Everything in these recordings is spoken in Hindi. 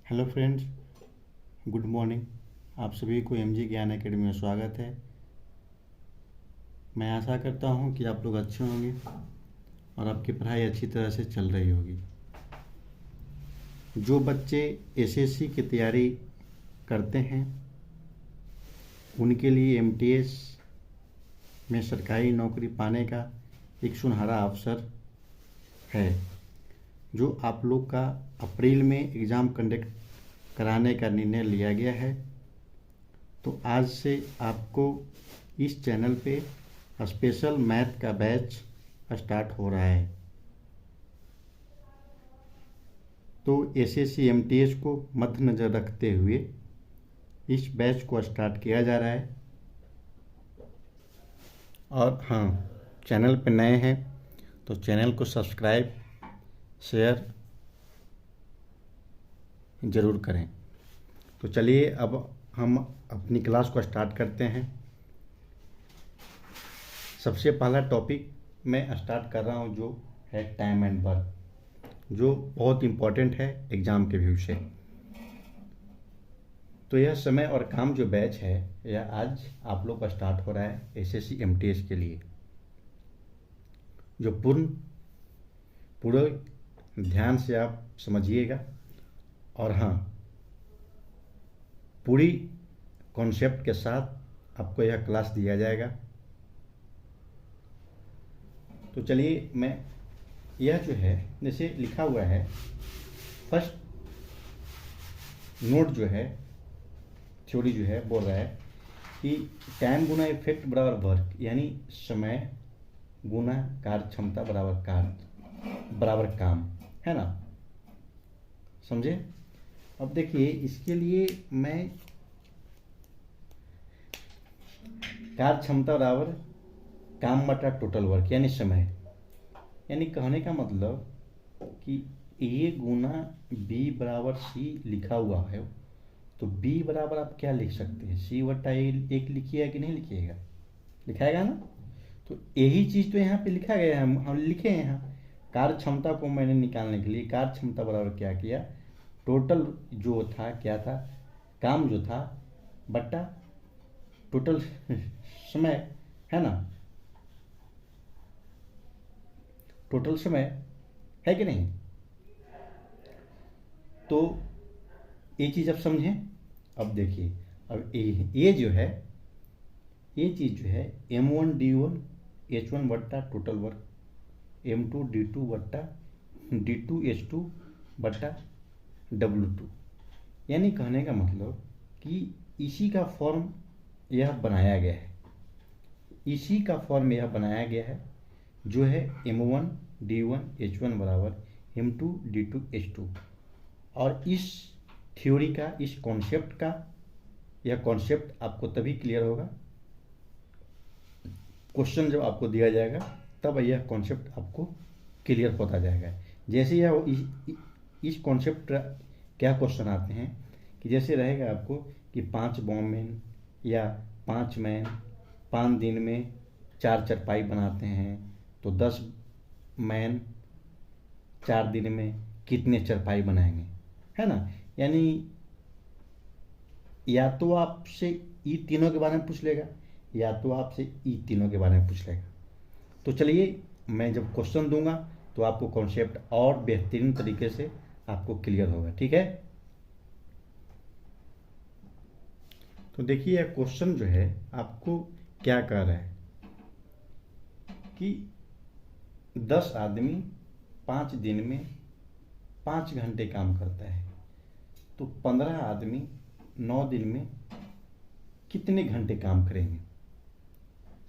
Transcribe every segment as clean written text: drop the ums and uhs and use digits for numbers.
Hello friends, good morning. आप सभी को एमजी ज्ञान एकेडमी में स्वागत है। मैं आशा करता हूं कि आप लोग अच्छे होंगे और आपकी पढ़ाई अच्छी तरह से चल रही होगी। जो बच्चे एसएससी की तैयारी करते हैं उनके लिए एमटीएस में सरकारी नौकरी पाने का एक सुनहरा अवसर है, जो आप लोग का अप्रैल में एग्ज़ाम कंडक्ट कराने का निर्णय लिया गया है। तो आज से आपको इस चैनल पे स्पेशल मैथ का बैच स्टार्ट हो रहा है। तो एसएससी एमटीएस को मद्देनज़र रखते हुए इस बैच को स्टार्ट किया जा रहा है। और हाँ, चैनल पे नए हैं तो चैनल को सब्सक्राइब शेयर ज़रूर करें। तो चलिए अब हम अपनी क्लास को स्टार्ट करते हैं। सबसे पहला टॉपिक मैं स्टार्ट कर रहा हूँ जो है टाइम एंड वर्क, जो बहुत इम्पोर्टेंट है एग्ज़ाम के व्यू से। तो यह समय और काम जो बैच है यह आज आप लोग का स्टार्ट हो रहा है एसएससी एमटीएस के लिए, जो पूरे ध्यान से आप समझिएगा। और हाँ, पूरी कॉन्सेप्ट के साथ आपको यह क्लास दिया जाएगा। तो चलिए, मैं यह जो है जैसे लिखा हुआ है, फर्स्ट नोट जो है थ्योरी जो है बोल रहा है कि टाइम गुना इफेक्ट बराबर वर्क, यानी समय गुना कार्य क्षमता बराबर काम, है ना। समझे? अब देखिए, इसके लिए मैं कार्य क्षमता बराबर काम बटा टोटल वर्क यानी समय, यानी कहने का मतलब कि ए गुना बी बराबर सी लिखा हुआ है, तो बी बराबर आप क्या लिख सकते हैं, सी बटा ए एक लिखिएगा कि नहीं लिखिएगा, लिखाएगा ना। तो यही चीज़ तो यहाँ पे लिखा गया है, हम लिखे हैं यहाँ। कार्य क्षमता को मैंने निकालने के लिए कार्य क्षमता बराबर क्या किया, टोटल जो था क्या था, काम जो था बट्टा टोटल समय, है ना। टोटल समय है कि नहीं। तो ये चीज़ आप समझें। अब देखिए, अब ये जो है, ये चीज़ जो है M1 D1 H1 बट्टा टोटल वर्क, M2 D2 बट्टा D2 H2 बट्टा W2, यानी कहने का मतलब कि इसी का फॉर्म यह बनाया गया है, इसी का फॉर्म यह बनाया गया है, जो है M1 D1 H1 बराबर M2 D2 H2। और इस थ्योरी का, इस कॉन्सेप्ट का, यह कॉन्सेप्ट आपको तभी क्लियर होगा, क्वेश्चन जब आपको दिया जाएगा तब यह कॉन्सेप्ट आपको क्लियर होता जाएगा। जैसे यह इस कॉन्सेप्ट क्या क्वेश्चन आते हैं कि जैसे रहेगा आपको कि 5 बॉम्बमैन या 5 मैन 5 दिन में 4 चारपाई बनाते हैं, तो 10 मैन 4 दिन में कितने चारपाई बनाएंगे, है ना। यानी या तो आपसे ई तीनों के बारे में पूछ लेगा, या तो आपसे ई तीनों के बारे में पूछ लेगा। तो चलिए, मैं जब क्वेश्चन दूंगा तो आपको कॉन्सेप्ट और बेहतरीन तरीके से आपको क्लियर होगा, ठीक है। तो देखिए, यह क्वेश्चन जो है आपको क्या कह रहा है कि 10 आदमी 5 दिन में 5 घंटे काम करता है, तो 15 आदमी 9 दिन में कितने घंटे काम करेंगे,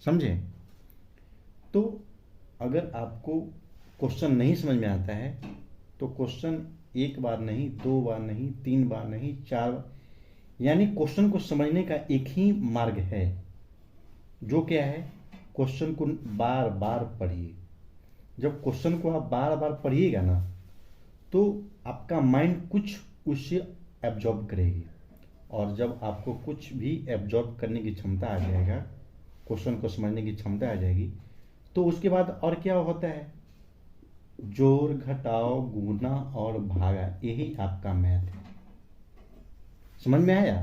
समझे। तो अगर आपको क्वेश्चन नहीं समझ में आता है तो क्वेश्चन एक बार नहीं, 2 बार नहीं, 3 बार नहीं, 4 बार, यानी क्वेश्चन को समझने का एक ही मार्ग है, जो क्या है, क्वेश्चन को बार बार पढ़िए। जब क्वेश्चन को आप बार बार पढ़िएगा ना, तो आपका माइंड कुछ उससे एब्जॉर्ब करेगी, और जब आपको कुछ भी एब्जॉर्ब करने की क्षमता आ जाएगा, क्वेश्चन को समझने की क्षमता आ जाएगी, तो उसके बाद और क्या होता है, जोड़ घटाव गुणा और भागा, यही आपका मैथ है। समझ में आया?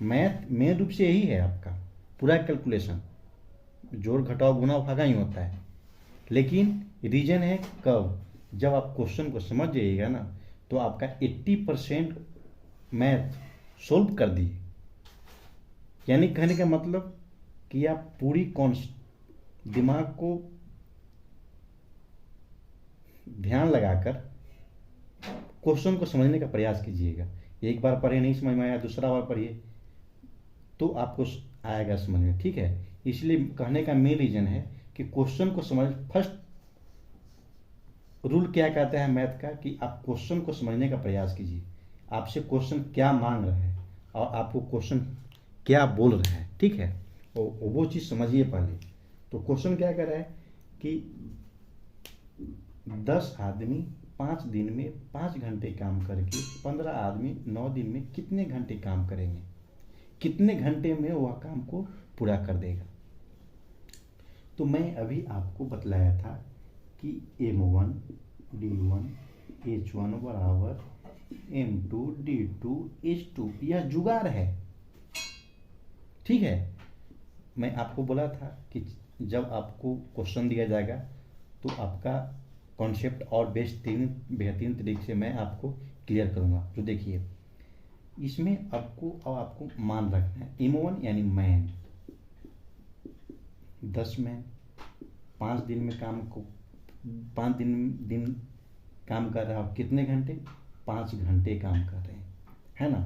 मैथ मेन रूप से यही है आपका पूरा कैलकुलेशन, जोड़ घटाव गुणा भागा ही होता है। लेकिन रीजन है कब, जब आप क्वेश्चन को समझ जाइएगा ना तो आपका 80% मैथ सोल्व कर दिए। यानी कहने का मतलब कि आप पूरी दिमाग को ध्यान लगाकर क्वेश्चन को समझने का प्रयास कीजिएगा। एक बार पढ़े नहीं समझ में आया, दूसरा बार पढ़िए तो आपको आएगा समझ में, ठीक है। इसलिए कहने का मेन रीजन है कि क्वेश्चन को समझ, फर्स्ट रूल क्या कहता है मैथ का कि आप क्वेश्चन को समझने का प्रयास कीजिए। आपसे क्वेश्चन क्या मांग रहा है और आपको क्वेश्चन क्या बोल रहा है, ठीक है, वो चीज़ समझिए पहले। तो क्वेश्चन क्या कर रहा है कि 10 आदमी 5 दिन में 5 घंटे काम करके 15 आदमी 9 दिन में कितने घंटे काम करेंगे, कितने घंटे में वह काम को पूरा कर देगा। तो मैं अभी आपको बतलाया था कि M1 D1 H1 बराबर M2 D2 H2, यह जुगाड़ है, ठीक है। मैं आपको बोला था कि जब आपको क्वेश्चन दिया जाएगा तो आपका कॉन्सेप्ट और बेहतरीन तरीके से मैं आपको क्लियर करूंगा। तो देखिए इसमें आपको मान रखना है M1 यानी मैन, 10 मैन 5 दिन में पाँच दिन काम कर रहा है और कितने घंटे, 5 घंटे काम कर रहे हैं, है ना।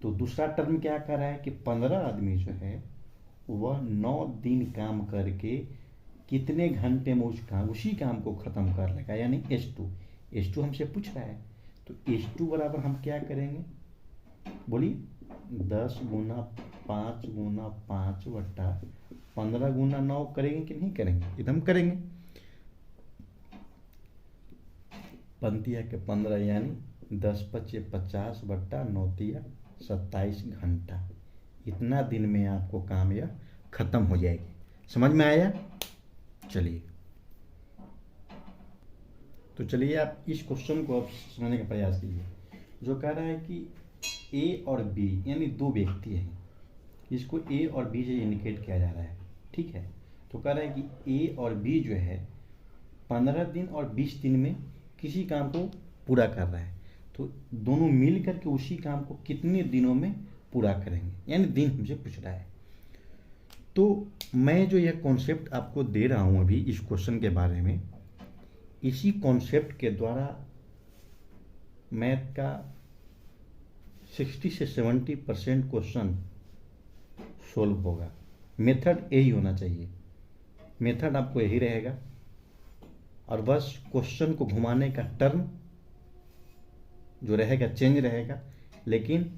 तो दूसरा टर्म क्या कर रहा है कि 15 आदमी जो है वह 9 दिन काम करके कितने घंटे में उसी काम को खत्म कर लेगा, यानी H2 हमसे पूछ रहा है। तो H2 बराबर हम क्या करेंगे, बोलिए 10 गुना 5 गुना 5 बट्टा 15 गुना 9 करेंगे कि नहीं करेंगे, एकदम करेंगे। 15 के 15 यानी 10 पच्चे 50 बट्टा 9 तिया 27 घंटा, इतना दिन में आपको काम यह खत्म हो जाएगी। समझ में आया? चलिए तो चलिए आप इस क्वेश्चन को आप समझने का प्रयास कीजिए। जो कह रहा है कि A और B यानी दो व्यक्ति हैं, इसको A और B से इंडिकेट किया जा रहा है, ठीक है। तो कह रहा है कि A और B जो है 15 दिन और 20 दिन में किसी काम को पूरा कर रहा है। तो दोनों मिल करके उसी काम को कितने दिनों में पूरा करेंगे, यानी दिन हमसे पूछ रहा है। तो मैं जो यह कॉन्सेप्ट आपको दे रहा हूं अभी इस क्वेश्चन के बारे में, इसी कॉन्सेप्ट के द्वारा मैथ का 60 से 70% क्वेश्चन सोल्व होगा। मेथड यही होना चाहिए, मेथड आपको यही रहेगा और बस क्वेश्चन को घुमाने का टर्म जो रहेगा चेंज रहेगा, लेकिन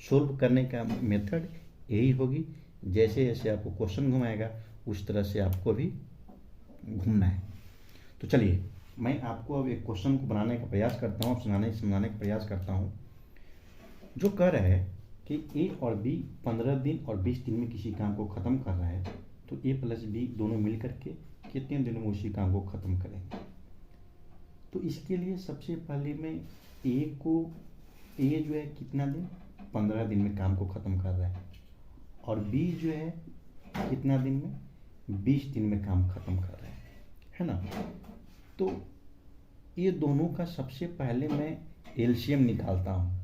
सोल्व करने का मेथड यही होगी। जैसे जैसे आपको क्वेश्चन घुमाएगा उस तरह से आपको भी घूमना है। तो चलिए मैं आपको अब एक क्वेश्चन को बनाने का प्रयास करता हूँ, समझाने का प्रयास करता हूँ। जो कह रहा है कि A और B 15 दिन और 20 दिन में किसी काम को ख़त्म कर रहा है, तो A प्लस B दोनों मिल करके कितने दिनों में उसी काम को ख़त्म करेंगे। तो इसके लिए सबसे पहले मैं A जो है कितना दिन, 15 दिन में काम को ख़त्म कर रहा है, और B जो है कितना दिन में, 20 दिन में काम ख़त्म कर रहा है ना। तो ये दोनों का सबसे पहले मैं एलसीएम निकालता हूँ।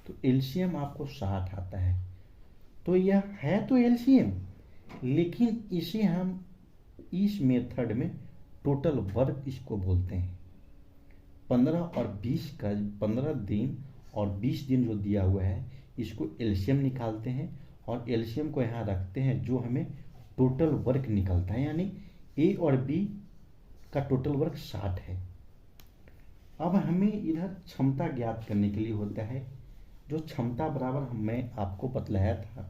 तो एलसीएम आपको 60 आता है। तो यह है तो एलसीएम, लेकिन इसे हम इस मेथड में टोटल वर्क इसको बोलते हैं। 15 और 20 का 15 दिन और 20 दिन जो दिया हुआ है इसको एलसीएम निकालते हैं और एलसीएम को यहाँ रखते हैं, जो हमें टोटल वर्क निकलता है, यानी A और B का टोटल वर्क 60 है। अब हमें इधर क्षमता ज्ञात करने के लिए होता है, जो क्षमता बराबर मैं आपको बतलाया था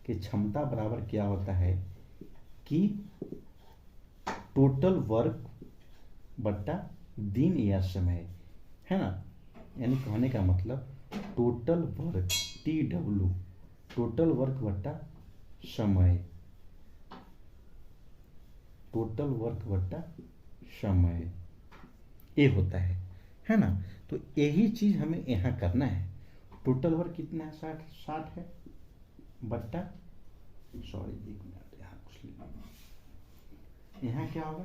कि क्षमता बराबर क्या होता है कि टोटल वर्क बट्टा दिन या समय, है ना। यानी कहने का मतलब total work TW, total work बट्टा समय, टोटल वर्क बट्टा समय ये होता है ना। तो यही चीज हमें यहाँ करना है, टोटल वर्क कितना है, 60 है, बट्टा, सॉरी एक मिनट यहाँ कुछ लिखा, यहाँ क्या होगा,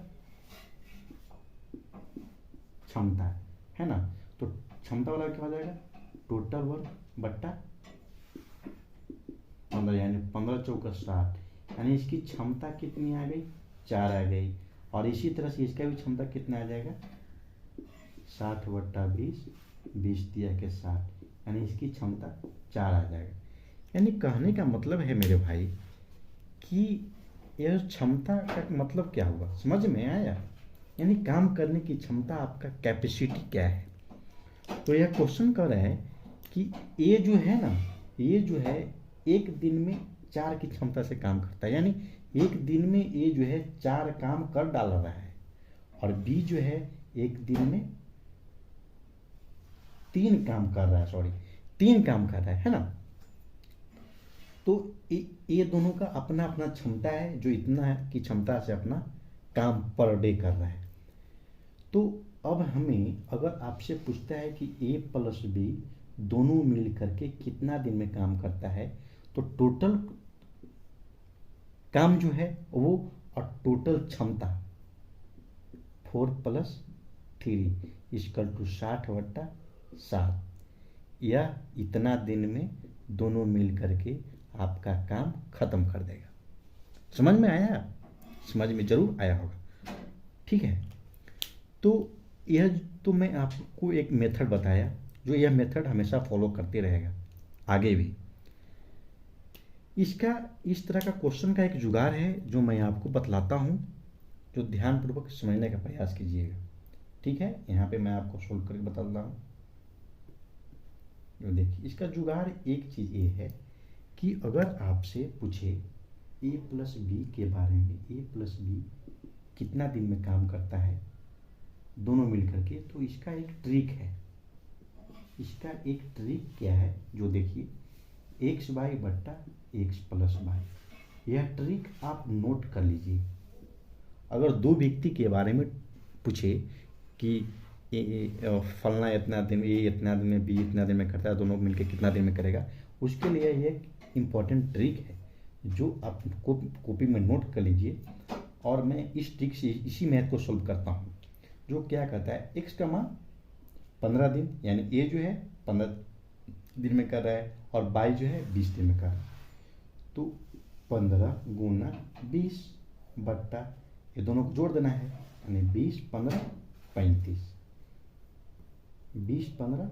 क्षमता है ना, तो क्षमता वाला क्या हो जाएगा, टोटल वर्क बट्टा 15, यानी 15 चौका 60, यानी इसकी क्षमता कितनी आ गई, 4 आ गई। और इसी तरह से इसका भी क्षमता कितना आ जाएगा, 60 बट्टा 20, 20 दिया के 60, यानी इसकी क्षमता 4 आ जाएगा। यानी कहने का मतलब है मेरे भाई कि यह क्षमता का मतलब क्या हुआ, समझ में आया, यानी काम करने की क्षमता, आपका कैपेसिटी क्या है। तो यह क्वेश्चन कर रहा है कि ये जो है ना, ये जो है एक दिन में 4 की क्षमता से काम करता है, यानी एक दिन में ये जो है 4 काम कर डाल रहा है, और बी जो है एक दिन में 3 काम कर रहा है, सॉरी 3 काम कर रहा है ना। तो ये दोनों का अपना अपना क्षमता है, जो इतना है कि क्षमता से अपना काम पर डे कर रहा है। तो अब हमें अगर आपसे पूछता है कि ए प्लस बी दोनों मिल करके कितना दिन में काम करता है, तो टोटल काम जो है वो और टोटल क्षमता 4 + 3 = 60 बट्टा 7, यह इतना दिन में दोनों मिल करके आपका काम खत्म कर देगा। समझ में आया, समझ में जरूर आया होगा, ठीक है। तो यह तो मैं आपको एक मेथड बताया, जो यह मेथड हमेशा फॉलो करते रहेगा आगे भी। इसका इस तरह का क्वेश्चन का एक जुगाड़ है जो मैं आपको बतलाता हूँ, जो ध्यानपूर्वक समझने का प्रयास कीजिएगा, ठीक है। यहाँ पे मैं आपको सोल्व करके बता रहा हूँ। जो देखिए इसका जुगाड़ एक चीज़ ये है कि अगर आपसे पूछे ए प्लस बी के बारे में, ए प्लस बी कितना दिन में काम करता है दोनों मिल करके, तो इसका एक ट्रिक है। इसका एक ट्रिक क्या है, जो देखिए एक्स वाई बट्टा एक्स प्लस वाई, यह ट्रिक आप नोट कर लीजिए। अगर दो व्यक्ति के बारे में पूछे कि फलना इतना दिन, ये इतना दिन में, बी इतना दिन में करता है, दोनों मिलकर कितना दिन में करेगा, उसके लिए ये एक इम्पॉर्टेंट ट्रिक है जो आप कॉपी में नोट कर लीजिए। और मैं इस ट्रिक से इसी मैथ को सोल्व करता हूँ, जो क्या कहता है, एक्स का मान 15 दिन, यानी ए जो है 15 दिन में कर रहा है और बाई जो है 20 दिन में कर रहा है। तो 15 गुना 20 बट्टा, ये दोनों को जोड़ देना है, यानी 20 15 35, 20 15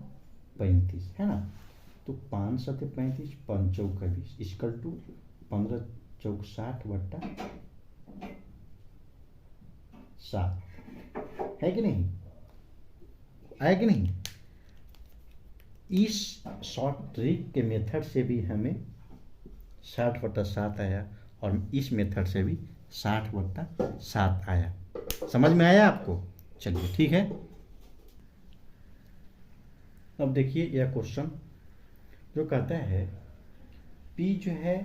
35 है ना। तो 5 7 35, 5 चौका 20 = 15 चौक 60 बट्टा 7, है कि नहीं, आया कि नहीं। इस शॉर्ट ट्रिक के मेथड से भी हमें 60 बट्टा 7 आया, और इस मेथड से भी 60 बट्टा 7 आया। समझ में आया आपको, चलिए ठीक है। अब देखिए यह क्वेश्चन जो कहता है P जो है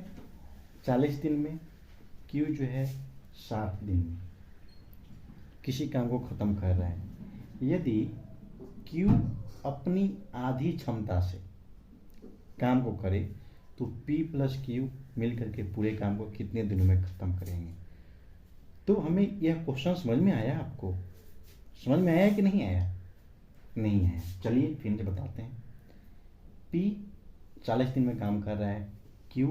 40 दिन में, Q जो है 60 दिन में किसी काम को खत्म कर रहा है। यदि Q अपनी आधी क्षमता से काम को करे तो P + Q मिल करके पूरे काम को कितने दिनों में खत्म करेंगे। तो हमें यह क्वेश्चन समझ में आया, आपको समझ में आया कि नहीं आया, नहीं आया। चलिए फिर से बताते हैं। P 40 दिन में काम कर रहा है, Q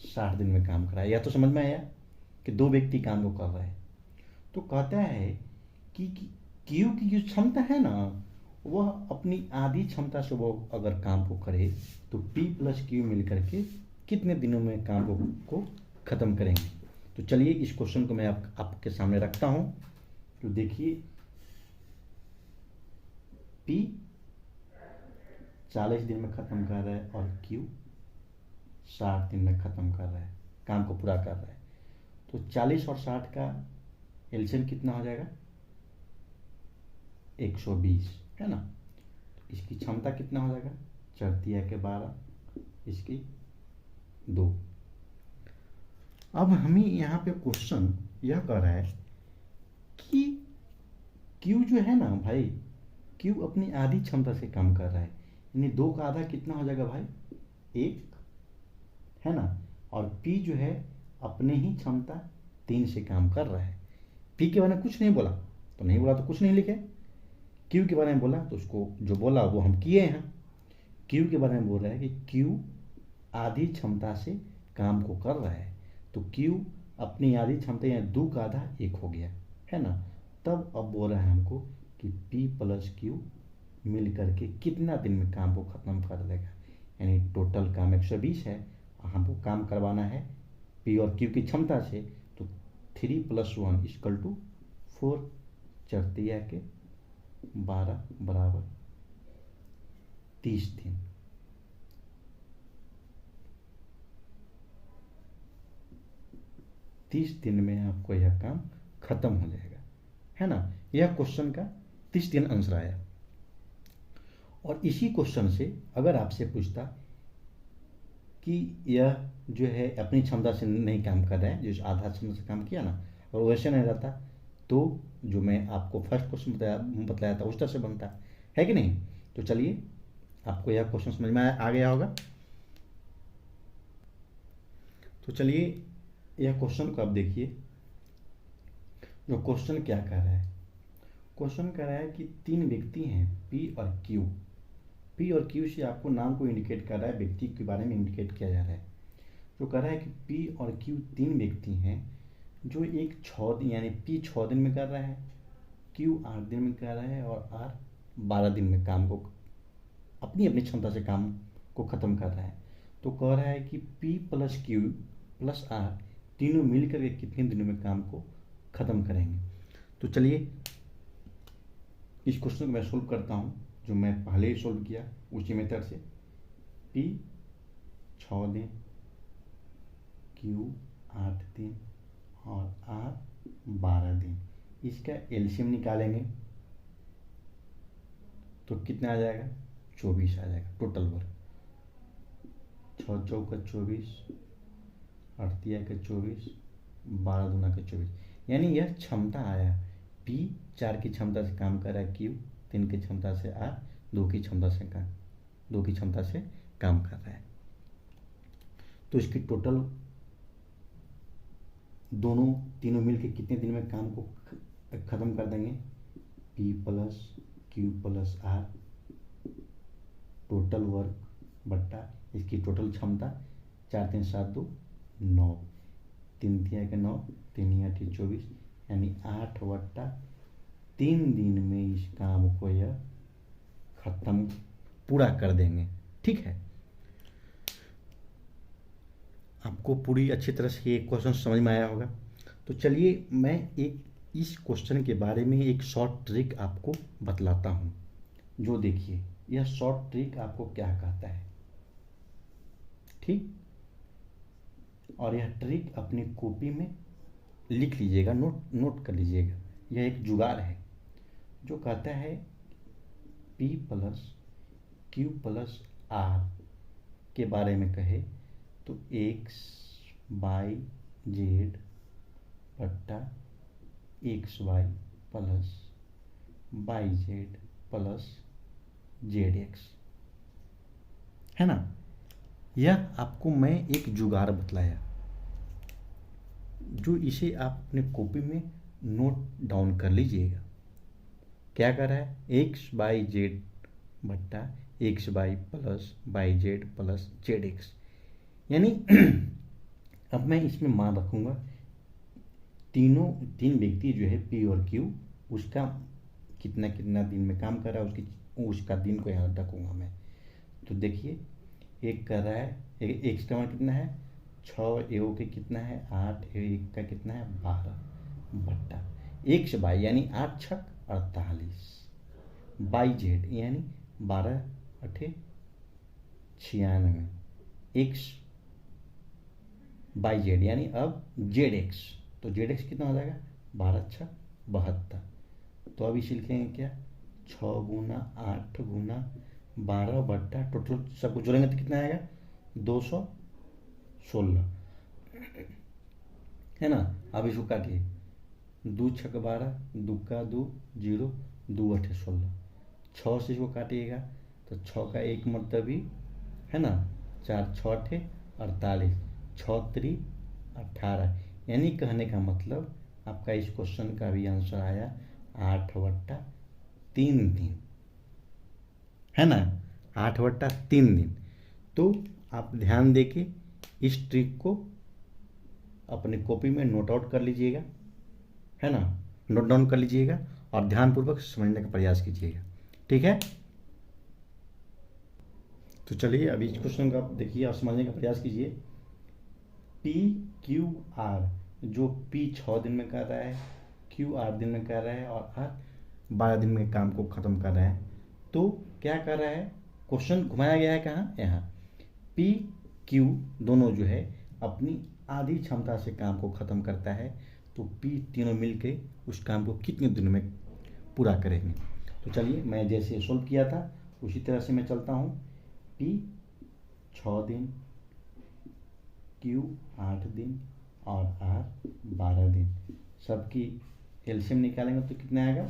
60 दिन में काम कर रहा है। यह तो समझ में आया कि दो व्यक्ति काम को कर रहे हैं। तो कहता है कि Q की जो क्षमता है ना, वह अपनी आधी क्षमता से वो अगर काम को करे तो P + Q मिल करके कितने दिनों में काम को खत्म करेंगे। तो चलिए इस क्वेश्चन को मैं आपके सामने रखता हूं। तो देखिए P 40 दिन में खत्म कर रहा है और Q 60 दिन में खत्म कर रहा है, काम को पूरा कर रहा है। तो 40 और 60 का एलसीएम कितना हो जाएगा, 120 है ना। तो इसकी क्षमता कितना हो जाएगा, 4 के 12, इसकी 2। अब हमें यहाँ पे क्वेश्चन यह कर रहा है कि Q जो है ना भाई, Q अपनी आधी क्षमता से काम कर रहा है, यानी 2 का आधा कितना हो जाएगा भाई, 1, है ना। और P जो है अपने ही क्षमता 3 से काम कर रहा है। P के बारे में कुछ नहीं बोला तो नहीं बोला तो कुछ नहीं लिखे। Q के बारे में बोला तो उसको जो बोला वो हम किए हैं। Q के बारे में बोल रहा है कि Q आधी क्षमता से काम को कर रहा है, तो Q अपनी आधी क्षमता या 2 का आधा 1 हो गया, है ना। तब अब बोल रहा है हमको कि P प्लस Q मिल करके कितना दिन में काम को ख़त्म कर देगा, यानी टोटल काम 120 है, हमको काम करवाना है P और Q की क्षमता से, तो 3 + 1 = 4, 4 के 12 बराबर 30 दिन। 30 दिन में आपको यह काम खत्म हो जाएगा, है ना। यह क्वेश्चन का 30 दिन आंसर आया। और इसी क्वेश्चन से अगर आपसे पूछता कि यह जो है अपनी क्षमता से नहीं काम कर रहा है, जो आधा क्षमता से काम किया ना, और वैसे नहीं रहता तो जो मैं आपको फर्स्ट क्वेश्चन बताया था उस तरह से बनता है कि नहीं। तो चलिए, आपको यह क्वेश्चन समझ में आ गया होगा। तो चलिए यह क्वेश्चन को आप देखिए। जो क्वेश्चन क्या कह रहा है, क्वेश्चन कह रहा है कि 3 व्यक्ति हैं P और Q। P और Q से आपको नाम को इंडिकेट कर रहा है, व्यक्ति के बारे में इंडिकेट किया जा रहा है। जो कह रहा है कि P और Q 3 व्यक्ति हैं जो एक 6 दिन, यानी P 6 दिन में कर रहा है, Q 8 दिन में कर रहा है और R 12 दिन में काम को अपनी अपनी क्षमता से काम को ख़त्म कर रहा है। तो कह रहा है कि P + Q + R तीनों मिलकर के कितने दिनों में काम को ख़त्म करेंगे। तो चलिए इस क्वेश्चन को मैं सोल्व करता हूँ, जो मैं पहले ही सोल्व किया उसी मेथड से। P 6 दिन, Q 8 दिन और R 12 दिन। इसका एलसीएम निकालेंगे तो कितना आ जाएगा, 24 आ जाएगा टोटल वर्क। 6 चौका 24, 8 तिया का 24, 12 दूना का 24, यानी यह क्षमता आया। P 4 की क्षमता से काम कर रहा है, Q 3 की क्षमता से, R 2 की क्षमता से काम कर रहा है। तो इसकी टोटल तीनों मिलकर कितने दिन में काम को ख़त्म कर देंगे, P + Q + R total work बट्टा इसकी टोटल क्षमता, 4 3 7 2 9, 3 तिया का 9, 3 8 24, यानी 8 बट्टा 3 दिन में इस काम को यह खत्म पूरा कर देंगे। ठीक है, आपको पूरी अच्छी तरह से ये क्वेश्चन समझ में आया होगा। तो चलिए मैं इस क्वेश्चन के बारे में एक शॉर्ट ट्रिक आपको बतलाता हूँ। जो देखिए, यह शॉर्ट ट्रिक आपको क्या कहता है, ठीक। और यह ट्रिक अपनी कॉपी में लिख लीजिएगा, नोट कर लीजिएगा। यह एक जुगाड़ है जो कहता है P + Q + R के बारे में कहे तो x y z बट्टा xy + yz + zx, है ना। यह आपको मैं एक जुगाड़ बतलाया, जो इसे आप अपने कॉपी में नोट डाउन कर लीजिएगा। क्या कर रहा है, x y z बट्टा xy + yz + zx, यानी अब मैं इसमें मान रखूँगा तीन व्यक्ति जो है P और Q, उसका कितना कितना दिन में काम कर रहा है, उसका दिन को यहाँ रखूँगा मैं। तो देखिए, एक कर रहा है, एक का मान कितना है 6, एओ के कितना है 8, एक का कितना है 12 बट्टा x y यानी 8 × 48, yz यानी 12 × 8 = 96, x yz यानी अब zx, तो zx कितना हो जाएगा 12 × 6 = 72। तो अब इसे लिखेंगे क्या, 6 × 8 × 12 बट्टा टोटल सबको जोड़ेंगे तो कितना आएगा 216, है ना। अब इसको काटिए, 2 × 6 = 12, 2 × 2 0, 2 × 8 = 16, 6 से इसको काटिएगा तो 6 का एक मतलब ही है ना, 4 6 थे 48, 6 3 18, यानी कहने का मतलब आपका इस क्वेश्चन का भी आंसर आया 8/3 दिन, है ना, 8/3 दिन। तो आप ध्यान देके इस ट्रिक को अपनी कॉपी में नोट आउट कर लीजिएगा, है ना, नोट डाउन कर लीजिएगा और ध्यानपूर्वक समझने का प्रयास कीजिएगा, ठीक है। तो चलिए अभी इस क्वेश्चन का देखिए और समझने का प्रयास कीजिए। पी क्यू आर, जो पी 6 दिन में कर रहा है, क्यू 8 दिन में कर रहा है और आर 12 दिन में काम को ख़त्म कर रहा है, तो क्या कर रहा है, क्वेश्चन घुमाया गया है कहाँ, यहाँ। पी क्यू दोनों जो है अपनी आधी क्षमता से काम को ख़त्म करता है, तो पी तीनों मिलके उस काम को कितने दिनों में पूरा करेंगे। तो चलिए मैं जैसे सोल्व किया था उसी तरह से मैं चलता हूँ। पी 6 दिन, क्यू 8 दिन और आर 12 दिन, सबकी एलसीएम निकालेंगे तो कितना आएगा,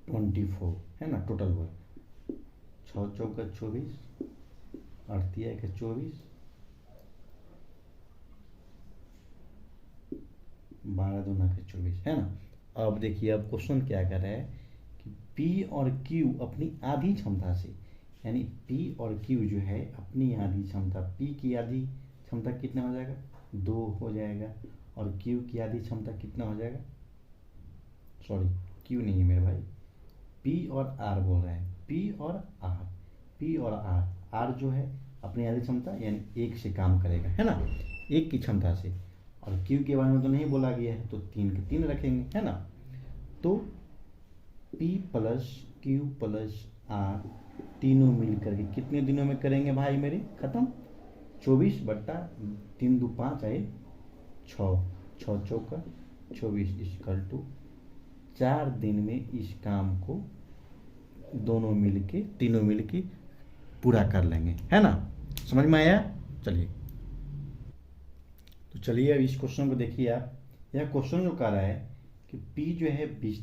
24, है ना, टोटल वर्क 6 चौका 24, 8 तिया का 24, 12 दूना का 24, है ना। अब देखिए अब क्वेश्चन क्या कर रहा है कि P और Q अपनी आधी क्षमता से, यानी P और Q जो है अपनी आधी क्षमता, P की आधी क्षमता कितना हो जाएगा, 2 हो जाएगा, और Q की आधी क्षमता कितना हो जाएगा, सॉरी Q नहीं है मेरे भाई, P और R बोल रहा है, P और R, P और R जो है अपनी आधी क्षमता यानी 1 से काम करेगा, है ना, 1 की क्षमता से, और Q के बारे में तो नहीं बोला गया है तो 3 के 3 रखेंगे, है ना। तो P plus Q plus R तीनों मिलकर के कितने दिनों में करेंगे भाई मेरे खत्म, 24/3 2 5 आए 6, 6 चौका 24 इक्वल टू 4 दिन में इस काम को दोनों मिलके तीनों मिलके पूरा कर लेंगे, है ना, समझ में आया। चलिए तो चलिए अब इस क्वेश्चन को देखिए आप। यह क्वेश्चन जो कह रहा है कि P जो है 20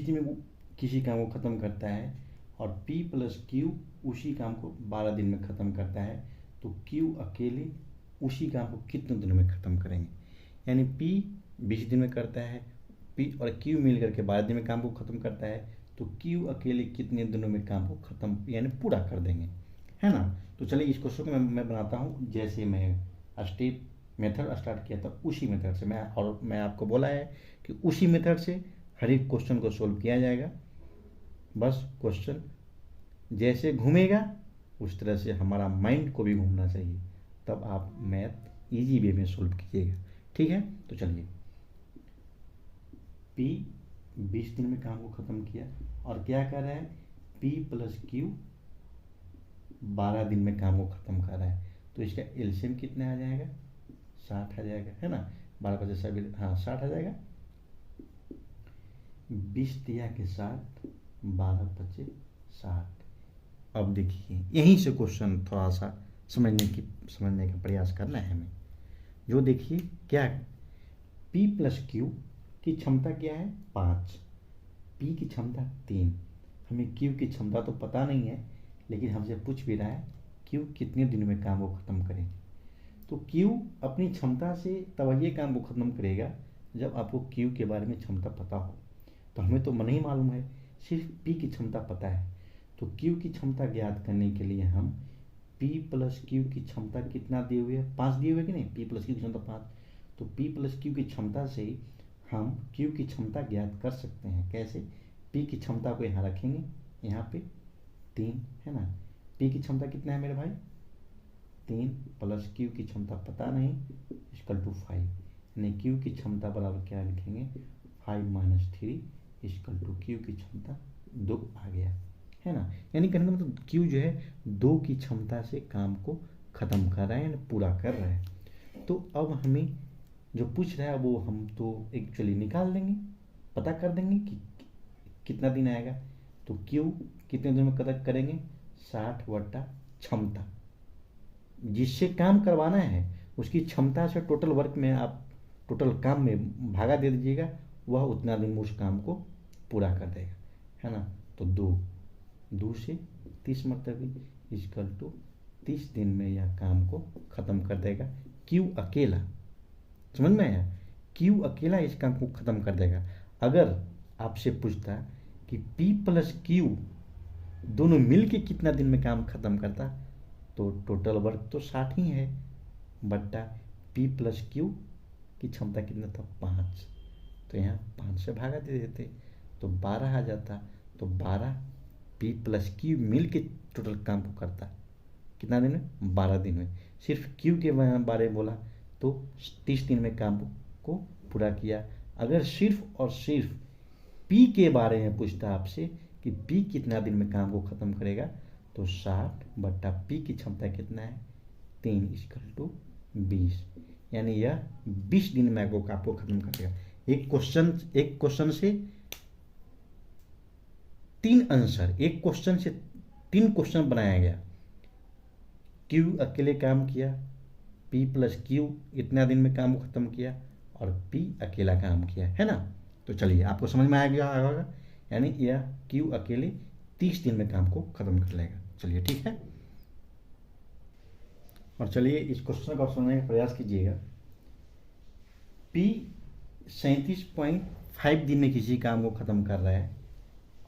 दिन में वो किसी काम को ख़त्म करता है, और P प्लस Q उसी काम को 12 दिन में ख़त्म करता है, तो Q अकेले उसी काम को कितने दिनों में ख़त्म करेंगे, यानी P 20 दिन में करता है, P और Q मिल करके 12 दिन में काम को ख़त्म करता है, तो Q अकेले कितने दिनों में काम को ख़त्म यानी पूरा कर देंगे, है ना। तो चलिए इस क्वेश्चन को मैं बनाता हूँ, जैसे मैं स्टेप मेथड स्टार्ट किया था उसी मेथड से मैं आपको बोला है कि उसी मेथड से हर एक क्वेश्चन को सोल्व किया जाएगा। बस क्वेश्चन जैसे घूमेगा उस तरह से हमारा माइंड को भी घूमना चाहिए, तब आप मैथ इजी वे में सोल्व कीजिएगा, ठीक है। तो चलिए P 20 दिन में काम को ख़त्म किया और क्या कर रहा है, P प्लस Q 12 दिन में काम को ख़त्म कर रहा है, तो इसका एलसीएम कितना आ जाएगा, 60 आ जाएगा, है ना, 12 पचास 60 आ जाएगा, 20 तिया के 60, 12 पचे 60। अब देखिए यहीं से क्वेश्चन थोड़ा सा समझने का प्रयास करना है हमें। जो देखिए क्या P प्लस Q की क्षमता क्या है 5, P की क्षमता 3, हमें Q की क्षमता तो पता नहीं है, लेकिन हमसे पूछ भी रहा है Q कितने दिन में काम को ख़त्म करेंगे। तो Q अपनी क्षमता से तब ये काम को ख़त्म करेगा जब आपको Q के बारे में क्षमता पता हो, तो हमें तो नहीं मालूम है, सिर्फ P की क्षमता पता है। तो Q की क्षमता ज्ञात करने के लिए हम P प्लस Q की क्षमता कितना दिए हुए है, 5 दिए हुए कि नहीं, P प्लस Q की क्षमता 5, तो P प्लस Q की क्षमता से हम Q की क्षमता ज्ञात कर सकते हैं। कैसे, P की क्षमता को यहाँ रखेंगे, यहाँ पे 3 है ना, P की क्षमता कितना है मेरे भाई 3, प्लस Q की क्षमता पता नहीं इक्वल टू 5, यानी Q की क्षमता बराबर क्या लिखेंगे 5 माइनस 3 इक्वल टू Q की क्षमता 2 आ गया, है ना। यानी कहने का मतलब Q जो है 2 की क्षमता से काम को ख़त्म कर रहा है यानी पूरा कर रहा है। तो अब हमें जो पूछ रहा है वो हम तो एक्चुअली निकाल देंगे, पता कर देंगे कि कितना दिन आएगा। तो Q कितने दिन में करेंगे 60 बटा क्षमता, जिससे काम करवाना है उसकी क्षमता से टोटल वर्क में आप टोटल काम में भागा दे दीजिएगा, वह उतना दिन में उस काम को पूरा कर देगा, है ना। तो 2 से 30 मरतबे इक्वल टू 30 दिन में यह काम को ख़त्म कर देगा। क्यू अकेला, समझ में आया, क्यू अकेला इस काम को ख़त्म कर देगा। अगर आपसे पूछता कि पी प्लस क्यू दोनों मिल के कितना दिन में काम ख़त्म करता, तो टोटल वर्क तो 60 ही है, बट्टा पी प्लस क्यू की क्षमता कितना था 5, तो यहाँ 5 से भागा दे देते तो 12 आ जाता। तो 12 पी प्लस क्यू मिल के टोटल काम को करता कितना दिन में, 12 दिन में। सिर्फ क्यू के बारे में बोला तो 30 दिन में काम को पूरा किया। अगर सिर्फ और सिर्फ पी के बारे में पूछता आपसे कि पी कितना दिन में काम को ख़त्म करेगा, तो 60 बट्टा पी की क्षमता कितना है 3 इक्वल टू 20, यानी यह 20 दिन में आपको ख़त्म करेगा। एक क्वेश्चन से 3 आंसर, एक क्वेश्चन से 3 क्वेश्चन बनाया गया। क्यू अकेले काम किया, पी प्लस क्यू इतना दिन में काम को ख़त्म किया, और पी अकेला काम किया, है ना। तो चलिए आपको समझ में आ गया होगा, यानी यह क्यू अकेले 30 दिन में काम को ख़त्म कर लेगा। चलिए ठीक है, और चलिए इस क्वेश्चन को समझने का प्रयास कीजिएगा। पी 37.5 दिन में किसी काम को ख़त्म कर रहा है,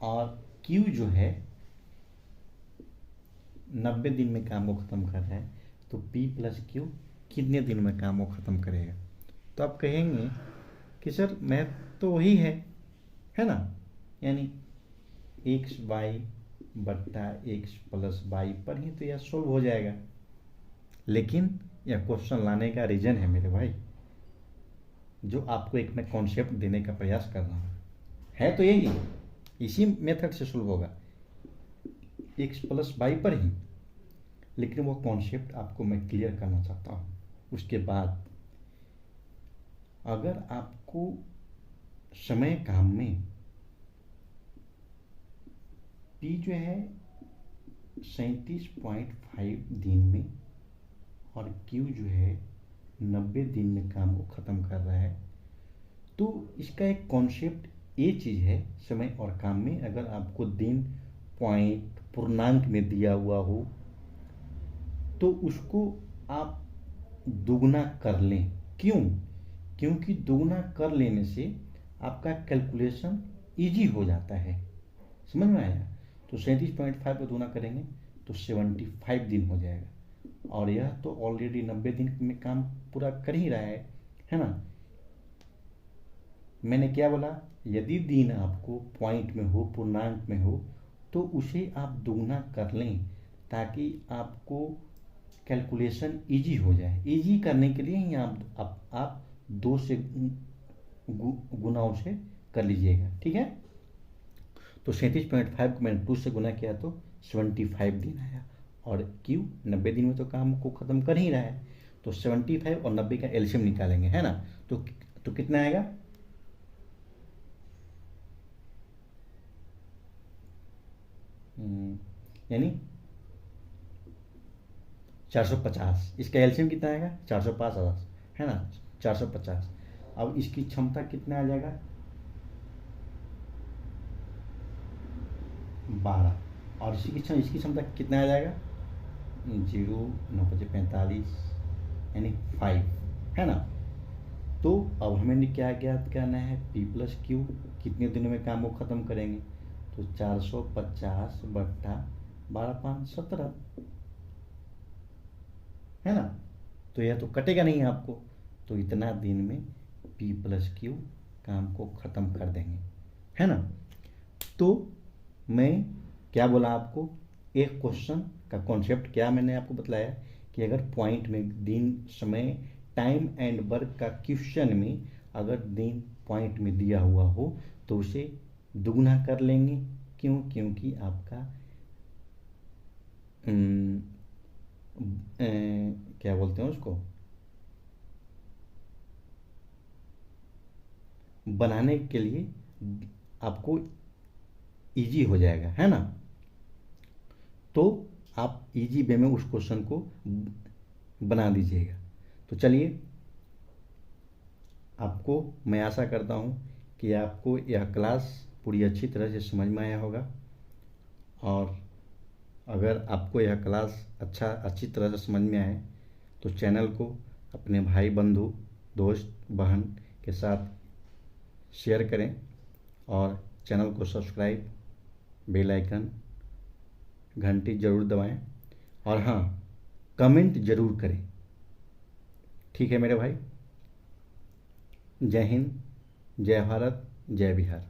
और क्यू जो है 90 दिन में काम को ख़त्म कर रहा है, तो पी प्लस क्यू कितने दिन में काम को ख़त्म करेगा। तो आप कहेंगे कि सर मैथ तो वही है ना, यानी एक्स वाई बट्टा एक्स प्लस वाई पर ही तो यह सोल्व हो जाएगा। लेकिन यह क्वेश्चन लाने का रीज़न है मेरे भाई, जो आपको एक मैं कॉन्सेप्ट देने का प्रयास कर रहा हूँ, है तो यही, इसी मेथड से सोल्व होगा एक्स प्लस वाई पर ही, लेकिन वो कॉन्सेप्ट आपको मैं क्लियर करना चाहता हूँ। उसके बाद अगर आपको समय काम में पी जो है 37.5 दिन में और क्यू जो है 90 दिन में काम को ख़त्म कर रहा है, तो इसका एक कॉन्सेप्ट ये चीज़ है, समय और काम में अगर आपको दिन पॉइंट पूर्णांक में दिया हुआ हो तो उसको आप दुगना कर लें। क्यों? क्योंकि दुगना कर लेने से आपका कैलकुलेशन इजी हो जाता है। समझ में आया? तो 37.5 को दुगना करेंगे तो 75 दिन हो जाएगा, और यह तो ऑलरेडी 90 दिन में काम पूरा कर ही रहा है ना। मैंने क्या बोला, यदि दिन आपको पॉइंट में हो, पूर्णांक में हो, तो उसे आप दुगना कर लें ताकि आपको कैलकुलेशन इजी हो जाए। इजी करने के लिए ही आप 2 से गुना से कर लीजिएगा, ठीक है। तो 37.5 को मैंने 2 से गुना किया तो 75 दिन आया, और क्यू 90 दिन में तो काम को ख़त्म कर ही रहा है, तो 75 और 90 का एलसीएम निकालेंगे, है ना। तो कितना आएगा, यानी 450। इसका एलसीएम कितना आएगा 450, है ना, 450। अब इसकी क्षमता कितना आ जाएगा 12, और इसकी क्षमता कितना आ जाएगा 0 9 5 45, यानी 5, है ना। तो अब हमें क्या ज्ञात करना है, पी प्लस क्यू कितने दिनों में काम को ख़त्म करेंगे, तो 450 बट्टा 12 5 17, है ना। तो यह तो कटेगा नहीं आपको, तो इतना दिन में पी प्लस क्यू काम को ख़त्म कर देंगे, है ना। तो मैं क्या बोला आपको, एक क्वेश्चन का कॉन्सेप्ट क्या मैंने आपको बतलाया कि अगर पॉइंट में दिन, समय, टाइम एंड वर्क का क्वेश्चन में अगर दिन पॉइंट में दिया हुआ हो तो उसे दुगना कर लेंगे। क्यों? क्योंकि आपका क्या बोलते हैं उसको, बनाने के लिए आपको इजी हो जाएगा, है ना। तो आप इजी वे में उस क्वेश्चन को बना दीजिएगा। तो चलिए, आपको मैं आशा करता हूँ कि आपको यह क्लास पूरी अच्छी तरह से समझ में आया होगा। और अगर आपको यह क्लास अच्छी तरह से समझ में आए तो चैनल को अपने भाई बंधु दोस्त बहन के साथ शेयर करें और चैनल को सब्सक्राइब, बेल आइकन, घंटी ज़रूर दबाएं और हाँ, कमेंट ज़रूर करें। ठीक है मेरे भाई। जय हिंद, जय भारत, जय बिहार।